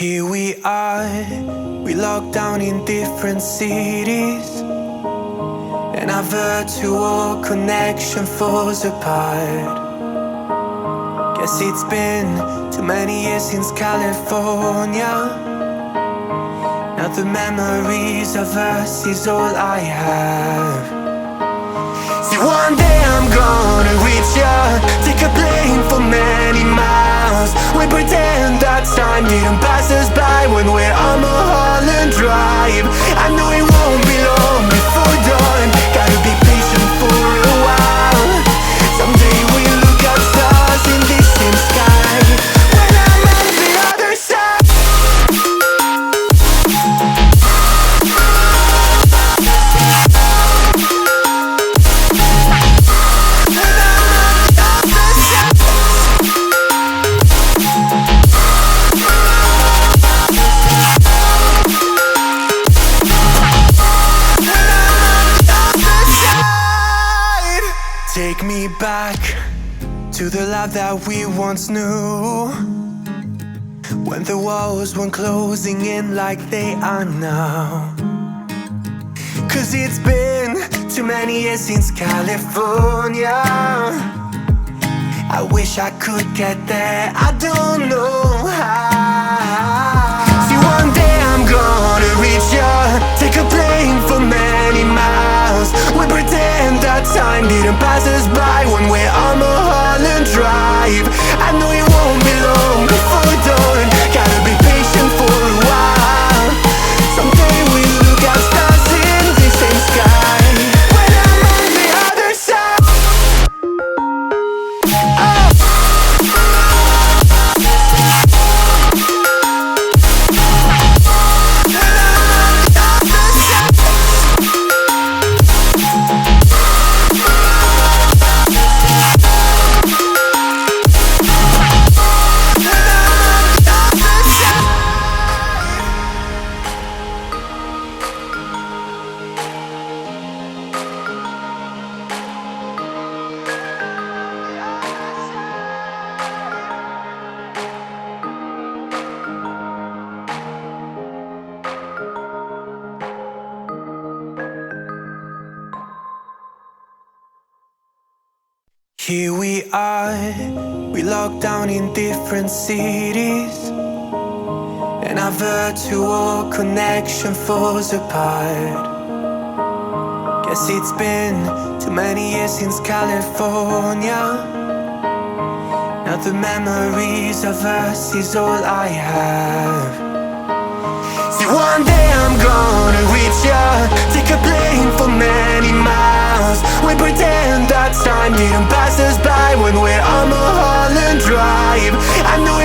Here we are, we locked down in different cities, and our virtual connection falls apart. Guess it's been too many years since California. Now the memories of us is all I have. See, one day I'm gonna reach ya, take a plane for many miles. We pretend that time didn't pass us by when we're on Mulholland Drive. I know it won't be long before dawn, gotta be patient for a while. Someday we'll look at stars in this same sky when I'm on the other side. Take me back to the life that we once knew, when the walls weren't closing in like they are now. Cause it's been too many years since California. I wish I could get there, I don't know how. See, one day I'm gonna reach ya, take a plane for many miles. We pretend that time didn't pass us by when we're on Mulholland Drive. I know it won't be long before dawn, gotta be patient for a while. Someday we'll look at stars in the same sky when I'm on the other side. Here we are, we locked down in different cities, and our virtual connection falls apart. Guess it's been too many years since California. Now the memories of us is all I have. See, one day I'm gonna reach ya, take a plane for many miles. We pretend that time didn't pass us by when we're on Mulholland Drive. I know